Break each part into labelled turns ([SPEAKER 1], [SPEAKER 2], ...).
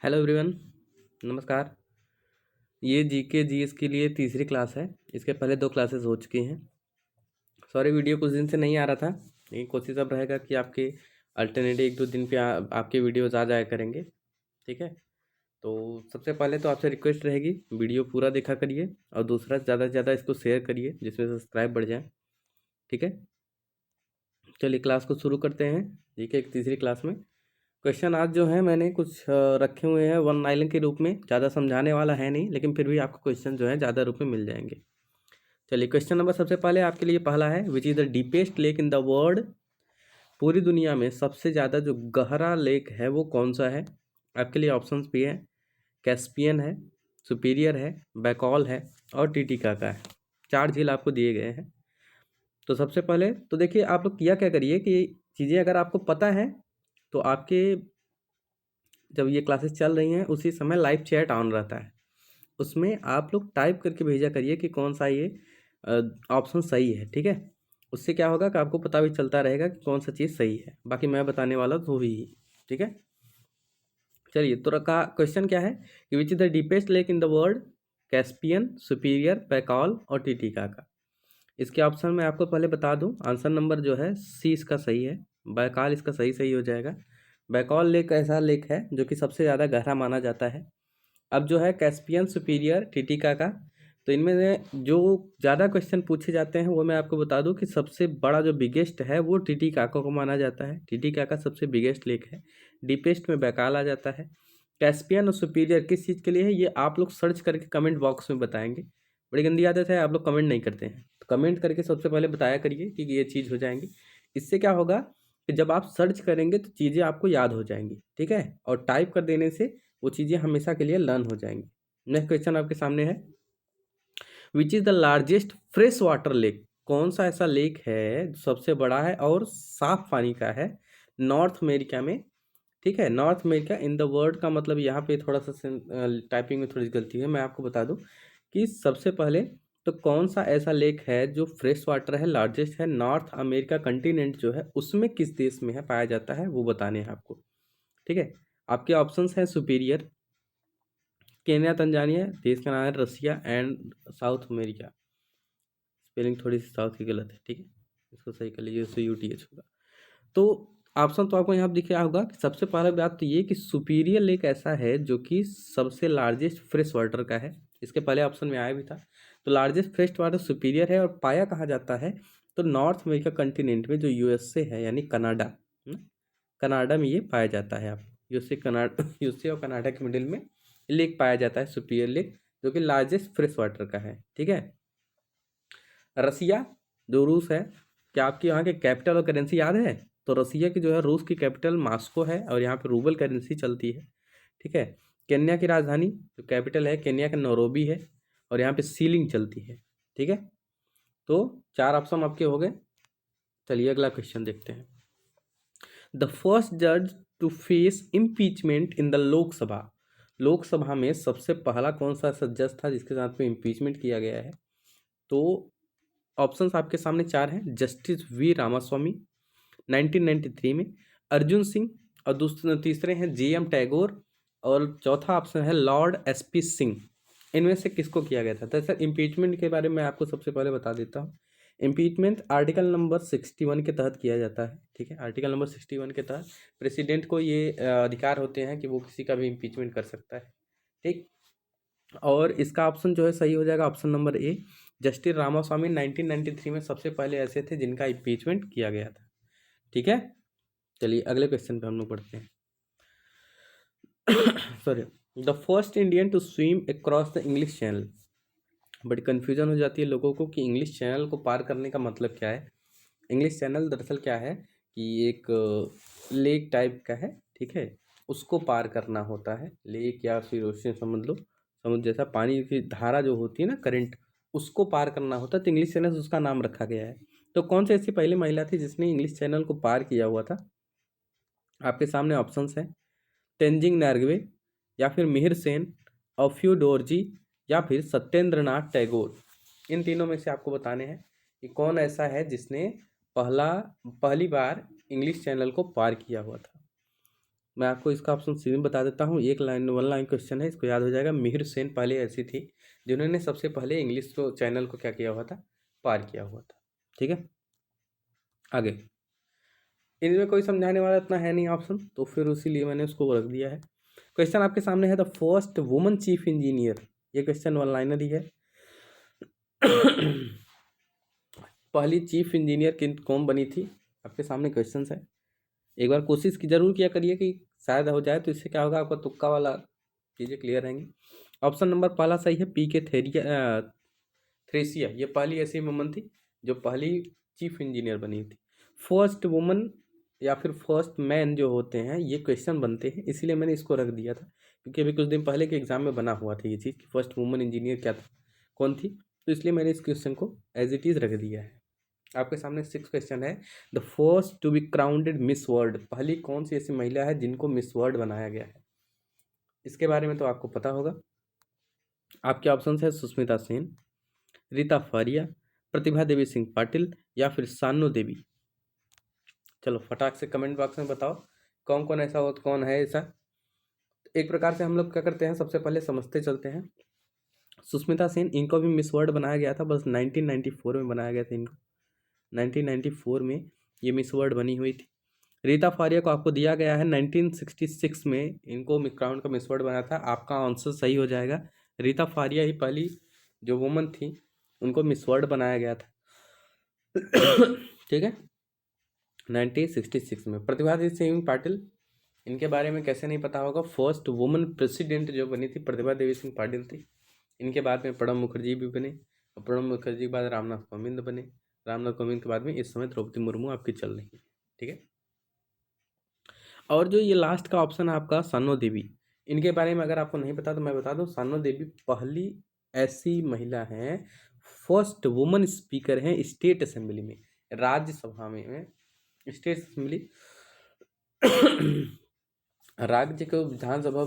[SPEAKER 1] Hello everyone, नमस्कार। ये GK GS के लिए तीसरी क्लास है। इसके पहले दो क्लासेस हो चुकी हैं। सॉरी, वीडियो कुछ दिन से नहीं आ रहा था, लेकिन कोशिश अब रहेगा कि आपके अल्टरनेटिव एक दो दिन पे आपके वीडियोस आ जाया करेंगे। ठीक है, तो सबसे पहले तो आपसे रिक्वेस्ट रहेगी, वीडियो पूरा देखा करिए और दूसरा ज़्यादा से ज़्यादा इसको शेयर करिए जिसमें सब्सक्राइब बढ़ जाए। ठीक है, चलिए क्लास को शुरू करते हैं। जीके एक तीसरी क्लास में क्वेश्चन आज जो है मैंने कुछ रखे हुए हैं वन लाइन के रूप में। ज़्यादा समझाने वाला है नहीं, लेकिन फिर भी आपको क्वेश्चन जो है ज़्यादा रूप में मिल जाएंगे। चलिए, क्वेश्चन नंबर सबसे पहले आपके लिए पहला है, which is the deepest lake in the world. पूरी दुनिया में सबसे ज़्यादा जो गहरा लेक है वो कौन सा है। आपके लिए ऑप्शंस भी हैं, कैस्पियन है, सुपीरियर है, बैकॉल है और टिटिकाका है। चार झील आपको दिए गए हैं। तो सबसे पहले तो देखिए, आप लोग किया क्या करिए कि चीज़ें अगर आपको पता है तो आपके जब ये क्लासेस चल रही हैं उसी समय लाइव चैट ऑन रहता है, उसमें आप लोग टाइप करके भेजा करिए कि कौन सा ये ऑप्शन सही है। ठीक है, उससे क्या होगा कि आपको पता भी चलता रहेगा कि कौन सा चीज़ सही है। बाकी मैं बताने वाला तो ही। ठीक है, चलिए तो रखा क्वेश्चन क्या है कि which is the deepest lake in the world. Caspian, superior, Baikal और टिटिकाका। इसके ऑप्शन में आपको पहले बता दूं, आंसर नंबर जो है सी इसका सही है। बैकाल इसका सही सही हो जाएगा। बैकॉल लेक ऐसा लेक है जो कि सबसे ज़्यादा गहरा माना जाता है। अब जो है कैस्पियन, सुपीरियर, टिटिकाका, तो इनमें से जो ज़्यादा क्वेश्चन पूछे जाते हैं वो मैं आपको बता दूं कि सबसे बड़ा जो बिगेस्ट है वो टिटिकाका को माना जाता है। टिटिकाका सबसे बिगेस्ट लेक है। डीपेस्ट में बैकाल आ जाता है। कैस्पियन और सुपीरियर किस चीज़ के लिए है ये आप लोग सर्च करके कमेंट बॉक्स में बताएंगे। बड़ी गंदी आदत है, आप लोग कमेंट नहीं करते हैं, तो कमेंट करके सबसे पहले बताया करिए कि ये चीज़ हो जाएंगी। इससे क्या होगा कि जब आप सर्च करेंगे तो चीज़ें आपको याद हो जाएंगी। ठीक है, और टाइप कर देने से वो चीज़ें हमेशा के लिए लर्न हो जाएंगी। नेक्स्ट क्वेश्चन आपके सामने है, which is the largest fresh water lake. कौन सा ऐसा लेक है जो सबसे बड़ा है और साफ पानी का है नॉर्थ अमेरिका में। ठीक है, north America in the world का मतलब यहाँ पे थोड़ा सा टाइपिंग में थोड़ी गलती है। मैं आपको बता दूं कि सबसे पहले तो कौन सा ऐसा लेक है जो फ्रेश वाटर है, लार्जेस्ट है, नॉर्थ अमेरिका कंटिनेंट जो है उसमें किस देश में है पाया जाता है वो बताने हैं आपको। ठीक है, आपके ऑप्शंस हैं सुपीरियर, केन्या, तंजानिया, देश का नाम है Russia and South America. Spelling थोड़ी सी साउथ की गलत है। ठीक है, इसको सही कर लीजिए, उससे यूटीएच होगा। तो ऑप्शन तो आपको यहाँ दिख रहा होगा कि सबसे पहला बात तो ये कि सुपीरियर लेक ऐसा है जो कि सबसे लार्जेस्ट फ्रेश वाटर का है। इसके पहले ऑप्शन में आया भी था। तो लार्जेस्ट फ्रेश वाटर सुपीरियर है और पाया कहाँ जाता है तो नॉर्थ अमेरिका कंटिनेंट में जो यूएसए है यानी कनाडा। कनाडा में ये पाया जाता है। आप यूएसए कनाडा यूएसए और कनाडा के मिडिल में लेक पाया जाता है, सुपीरियर लेक, जो कि लार्जेस्ट फ्रेश वाटर का है। ठीक है, रसिया जो रूस है, क्या आपकी यहाँ के कैपिटल और करेंसी याद है। तो रसिया की जो है रूस की कैपिटल मॉस्को है और यहाँ पे रूबल करेंसी चलती है। ठीक है, केन्या की राजधानी जो कैपिटल है केन्या का नैरोबी है और यहाँ पे सीलिंग चलती है। ठीक है, तो चार ऑप्शन आपके हो गए। चलिए अगला क्वेश्चन देखते हैं। द फर्स्ट जज to face impeachment in the Lok Sabha. Lok Sabha में सबसे पहला कौन सा ऐसा जज था जिसके साथ में इम्पीचमेंट किया गया है। तो ऑप्शंस आपके सामने चार हैं, जस्टिस वी रामास्वामी 1993 में, अर्जुन सिंह, और दूसरे तीसरे हैं जेएम टैगोर, और चौथा ऑप्शन है लॉर्ड एसपी सिंह। इनमें से किसको किया गया था। तो सर इम्पीचमेंट के बारे में आपको सबसे पहले बता देता हूँ। इम्पीचमेंट आर्टिकल नंबर 61 के तहत किया जाता है। ठीक है, आर्टिकल नंबर 61 के तहत प्रेसिडेंट को ये अधिकार होते हैं कि वो किसी का भी इम्पीचमेंट कर सकता है। ठीक, और इसका ऑप्शन जो है सही हो जाएगा option number A. Justice Ramaswami 1993 में सबसे पहले ऐसे थे जिनका इम्पीचमेंट किया गया था। ठीक है, चलिए अगले क्वेश्चन पे हम लोग पढ़ते हैं। Sorry, the first Indian to swim across the English Channel. बड़ी कन्फ्यूजन हो जाती है लोगों को कि इंग्लिश चैनल को पार करने का मतलब क्या है। इंग्लिश चैनल दरअसल क्या है कि एक लेक टाइप का है। ठीक है, उसको पार करना होता है, लेक या फिर उससे समझ लो समुद्र जैसा पानी की धारा जो होती है ना, करंट, उसको पार करना होता है। तो इंग्लिश चैनल से उसका नाम रखा गया है। तो कौन सी ऐसी पहली महिला थी जिसने इंग्लिश चैनल को पार किया हुआ था। आपके सामने ऑप्शंस हैं, तेंजिंग नार्गवे, या फिर मिहिर सेन, अफ्यू डोरजी, या फिर सत्येंद्र नाथ टैगोर। इन तीनों में से आपको बताने हैं कि कौन ऐसा है जिसने पहली बार इंग्लिश चैनल को पार किया हुआ था। मैं आपको इसका ऑप्शन सी में बता देता हूँ। एक लाइन 1 लाइन क्वेश्चन है, इसको याद हो जाएगा। मिहिर सेन पहले ऐसी थी जिन्होंने सबसे पहले इंग्लिश को चैनल को क्या किया हुआ था, पार किया हुआ था। ठीक है, आगे इनमें कोई समझाने वाला इतना है नहीं ऑप्शन, तो फिर उसीलिए मैंने उसको रख दिया है। क्वेश्चन आपके सामने है, the first woman chief engineer. ये क्वेश्चन 1 लाइनर ही है। पहली चीफ इंजीनियर किन कौन बनी थी, आपके सामने क्वेश्चन है। एक बार कोशिश की जरूर किया करिए कि शायद हो जाए, तो इससे क्या होगा, आपका तुक्का वाला चीज़ें क्लियर रहेंगी। ऑप्शन नंबर पहला सही है, पी के थ्रेसिया। ये पहली ऐसी वुमन थी जो पहली चीफ इंजीनियर बनी थी। फर्स्ट वुमन या फिर फर्स्ट मैन जो होते हैं, ये क्वेश्चन बनते हैं, इसीलिए मैंने इसको रख दिया था, क्योंकि अभी कुछ दिन पहले के एग्जाम में बना हुआ था ये चीज़ कि फर्स्ट वुमन इंजीनियर क्या था, कौन थी, तो इसलिए मैंने इस क्वेश्चन को एज इट इज़ रख दिया है। आपके सामने 6 क्वेश्चन है। The first to be crowned Miss World, पहली कौन सी ऐसी महिला है जिनको मिस वर्ल्ड बनाया गया है, इसके बारे में तो आपको पता होगा। आपके ऑप्शन है सुष्मिता सेन, रीता फारिया, प्रतिभा देवी सिंह पाटिल या फिर सानू देवी। चलो फटाक से कमेंट बॉक्स में बताओ कौन कौन ऐसा हो, कौन है ऐसा। एक प्रकार से हम लोग क्या करते हैं, सबसे पहले समझते चलते हैं। सुष्मिता सेन, इनको भी मिस वर्ल्ड बनाया गया था, बस 1994 में बनाया गया था इनको। 1994 में ये मिस वर्ल्ड बनी हुई थी। रीता फारिया को आपको दिया गया है 1966 में, इनको क्राउन का मिस वर्ल्ड बनाया था। आपका आंसर सही हो जाएगा। रीता फारिया ही पहली जो वुमन थी, उनको मिस वर्ल्ड बनाया गया था। ठीक है, 1966 में। प्रतिभा देवी सिंह पाटिल, इनके बारे में कैसे नहीं पता होगा। फर्स्ट वुमन प्रेसिडेंट जो बनी थी प्रतिभा देवी सिंह पाटिल थी। इनके बाद में प्रणब मुखर्जी भी बने, और प्रणब मुखर्जी के बाद रामनाथ कोविंद बने। रामनाथ कोविंद के बाद में इस समय द्रौपदी मुर्मू आपकी चल रही है। ठीक है, और जो ये लास्ट का ऑप्शन है आपका सानो देवी, इनके बारे में अगर आपको नहीं पता तो मैं बता दूं, सानो देवी पहली ऐसी महिला हैं, फर्स्ट वुमन स्पीकर हैं स्टेट असेंबली में, राज्यसभा में, स्टेट असेंबली राज्य के विधानसभा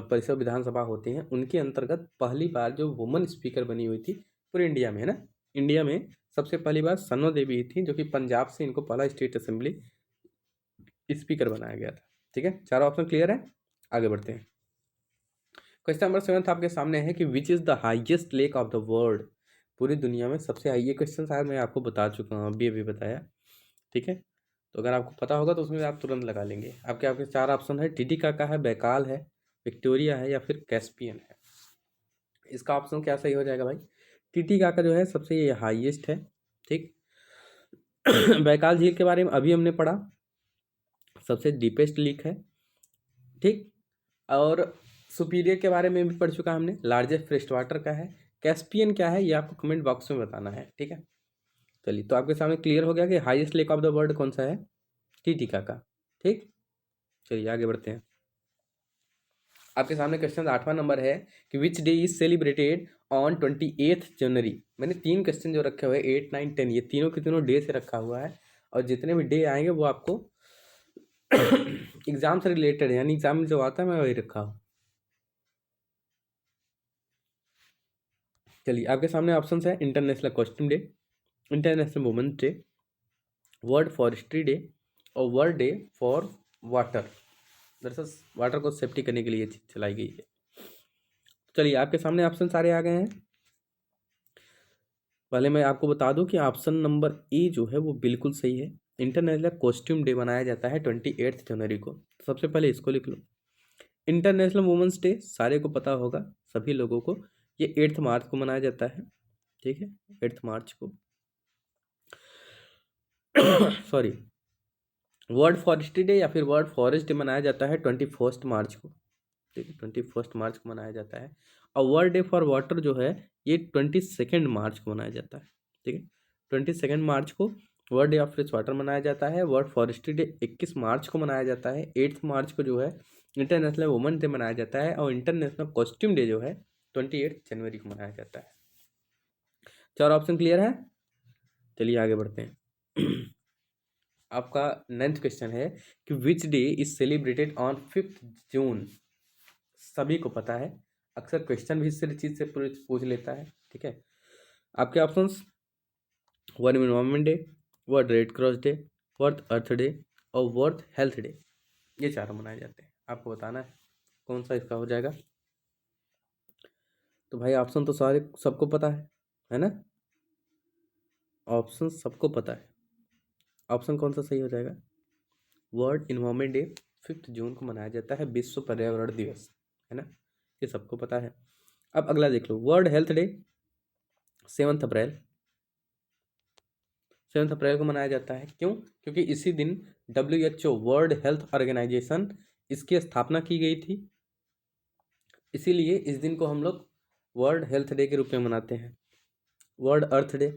[SPEAKER 1] परिषद विधानसभा होते हैं, उनके अंतर्गत पहली बार जो वुमन स्पीकर बनी हुई थी पूरे इंडिया में, है ना। इंडिया में सबसे पहली बार सनो देवी थी, जो कि पंजाब से इनको पहला स्टेट असेंबली स्पीकर बनाया गया था। ठीक है, चारों ऑप्शन क्लियर है, आगे बढ़ते हैं। क्वेश्चन नंबर 7 आपके सामने है कि which is the highest lake of the world, पूरी दुनिया में सबसे हाई। ये क्वेश्चन शायद मैं आपको बता चुका हूँ, अभी बताया। ठीक है, तो अगर आपको पता होगा तो उसमें आप तुरंत लगा लेंगे। आपके आपके 4 ऑप्शन है, टीटीकाका है, बैकाल है, विक्टोरिया है या फिर कैस्पियन है। इसका ऑप्शन क्या सही हो जाएगा भाई, टीटीकाका जो है सबसे ये हाईएस्ट है। ठीक, बैकाल झील के बारे में अभी हमने पढ़ा, सबसे डीपेस्ट लेक है। ठीक, और सुपीरियर के बारे में भी पढ़ चुका हमने, लार्जेस्ट फ्रेश वाटर का है। कैस्पियन क्या है ये आपको कमेंट बॉक्स में बताना है। ठीक है, चलिए, तो आपके सामने क्लियर हो गया कि highest lake of the world कौन सा है, टीटीकाका। ठीक, चलिए आगे बढ़ते हैं। आपके सामने क्वेश्चन 8वां नंबर है कि which day is celebrated on 28 जनवरी। मैंने 3 क्वेश्चन जो रखे हुए 8, 9, 10, ये तीनों के तीनों डे से रखा हुआ है, और जितने भी डे आएंगे वो आपको एग्जाम से रिलेटेड है, यानी एग्जाम में जो आता है मैं वही रखा हूँ। चलिए, आपके सामने ऑप्शन है, international costume day, international women's day, world forestry day और वर्ल्ड डे फॉर वाटर। दरअसल वाटर को सेफ्टी करने के लिए ये चीज़ चलाई गई है। चलिए, आपके सामने ऑप्शन सारे आ गए हैं। पहले मैं आपको बता दूं कि ऑप्शन नंबर ए जो है वो बिल्कुल सही है। इंटरनेशनल कॉस्ट्यूम डे मनाया जाता है 28 जनवरी को। सबसे पहले इसको लिख लो। इंटरनेशनल वुमेंस डे सारे को पता होगा, सभी लोगों को, ये 8 मार्च को मनाया जाता है। ठीक है, 8 मार्च को। सॉरी, वर्ल्ड फॉरेस्ट्री डे या फिर वर्ल्ड फॉरेस्ट डे मनाया जाता है 21 मार्च को। ठीक है, 21 मार्च को मनाया जाता है। और वर्ल्ड डे फॉर वाटर जो है ये 22 मार्च को मनाया जाता है। ठीक है, 22 मार्च को world day of fresh water मनाया जाता है। वर्ल्ड फॉरेस्ट्री डे 21 मार्च को मनाया जाता है। 8 मार्च को जो है इंटरनेशनल वुमेन डे मनाया जाता है, और इंटरनेशनल कॉस्ट्यूम डे जो है 28 जनवरी को मनाया जाता है। 4 ऑप्शन क्लियर है, चलिए आगे बढ़ते हैं। आपका 9th क्वेश्चन है कि which day is celebrated on 5 जून। सभी को पता है, अक्सर क्वेश्चन भी इस चीज से पूछ लेता है। ठीक है, आपके options, world environment day, world red cross day, world earth day और वर्ल्ड हेल्थ डे। ये चारों मनाए जाते हैं। आपको बताना है कौन सा इसका हो जाएगा। तो भाई ऑप्शन तो सारे सबको पता है ना? ऑप्शन सबको पता है। ऑप्शन कौन सा सही हो जाएगा? वर्ल्ड इन्वायरमेंट डे 5 जून को मनाया जाता है, विश्व पर्यावरण दिवस, है ना? ये सबको पता है। अब अगला देख लो, वर्ल्ड हेल्थ डे 7 अप्रैल। 7 अप्रैल को मनाया जाता है, क्यों? क्योंकि इसी दिन WHO वर्ल्ड हेल्थ ऑर्गेनाइजेशन इसकी स्थापना की गई थी, इसीलिए इस दिन को हम लोग वर्ल्ड हेल्थ डे के रूप में मनाते हैं। वर्ल्ड अर्थ डे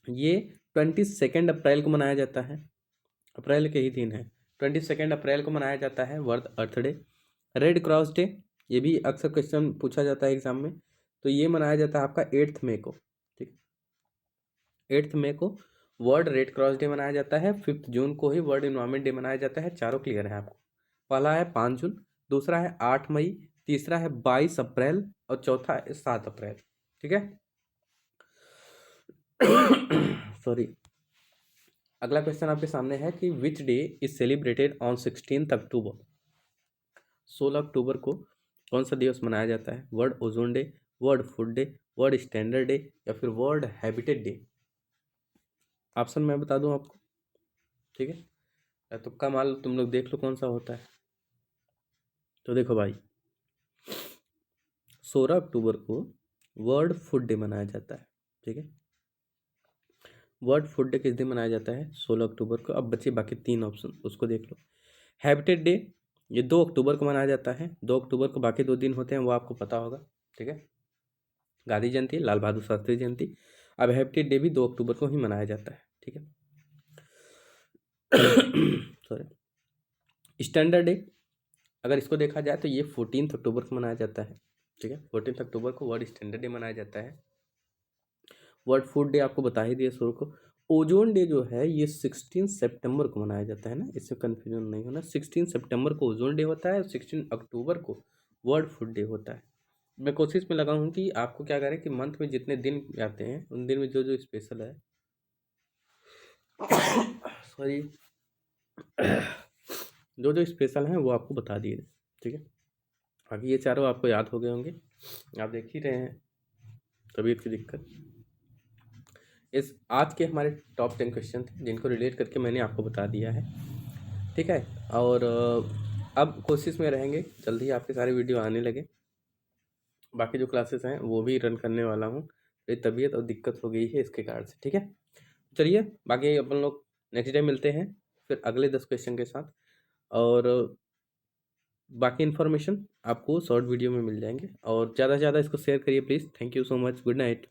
[SPEAKER 1] ये 22 अप्रैल को मनाया जाता है, अप्रैल के ही दिन है। 22 अप्रैल को मनाया जाता है world earth day. Red cross day, ये भी अक्सर क्वेश्चन पूछा जाता है एग्जाम में, तो ये मनाया जाता है आपका 8 मई को, ठीक। 8 मई को वर्ल्ड रेड क्रॉस डे मनाया जाता है। 5 जून को ही वर्ल्ड इन्वायरमेंट डे मनाया जाता है। चारों क्लियर है आपको। पहला है 5 जून, दूसरा है 8 मई, तीसरा है 22 अप्रैल और चौथा है 7 अप्रैल, ठीक है। सॉरी। अगला क्वेश्चन आपके सामने है कि which day is celebrated on 16 अक्टूबर। 16 अक्टूबर को कौन सा दिवस मनाया जाता है? World ozone day, world food day, world standard day या फिर वर्ल्ड हैबिटेट डे? ऑप्शन मैं बता दूं आपको, ठीक है। तुक्का मार लो, तुम लोग देख लो कौन सा होता है। तो देखो भाई, 16 अक्टूबर को वर्ल्ड फूड डे मनाया जाता है, ठीक है। वर्ल्ड फूड डे किस दिन मनाया जाता है? 16 अक्टूबर को। अब बचे बाकी 3 ऑप्शन, उसको देख लो। हैबिटेट डे ये 2 अक्टूबर को मनाया जाता है। 2 अक्टूबर को बाकी 2 दिन होते हैं, वो आपको पता होगा, ठीक है। गांधी जयंती, लाल बहादुर शास्त्री जयंती। अब हैबिटेट डे भी 2 अक्टूबर को ही मनाया जाता है, ठीक है। सॉरी। स्टैंडर्ड डे अगर इसको देखा जाए तो ये 14 अक्टूबर को मनाया जाता है, ठीक है। 14 अक्टूबर को वर्ल्ड स्टैंडर्ड डे मनाया जाता है। वर्ल्ड फूड डे आपको बता ही दिया शुरू को। ओजोन डे जो है ये 16 सितंबर को मनाया जाता है ना, इससे कन्फ्यूजन नहीं होना। 16 सितंबर को ओजोन डे होता है और 16 अक्टूबर को वर्ल्ड फूड डे होता है। मैं कोशिश में लगा हूँ कि आपको क्या करें कि मंथ में जितने दिन आते हैं उन दिन में जो जो स्पेशल है सॉरी जो जो स्पेशल हैं वो आपको बता दिए, ठीक है। बाकी ये चारों आपको याद हो गए होंगे, आप देख ही रहे हैं तबीयत की दिक्कत। इस आज के हमारे टॉप 10 क्वेश्चन थे जिनको रिलेट करके मैंने आपको बता दिया है, ठीक है। और अब कोशिश में रहेंगे जल्दी आपके सारे वीडियो आने लगे। बाकी जो क्लासेस हैं वो भी रन करने वाला हूँ। मेरी तबीयत और दिक्कत हो गई है इसके कारण से, ठीक है। चलिए बाकी अपन लोग नेक्स्ट डे मिलते हैं फिर अगले 10 क्वेश्चन के साथ। और बाकी इन्फॉर्मेशन आपको शॉर्ट वीडियो में मिल जाएंगे। और ज़्यादा से ज़्यादा इसको शेयर करिए please. Thank you so much. Good night.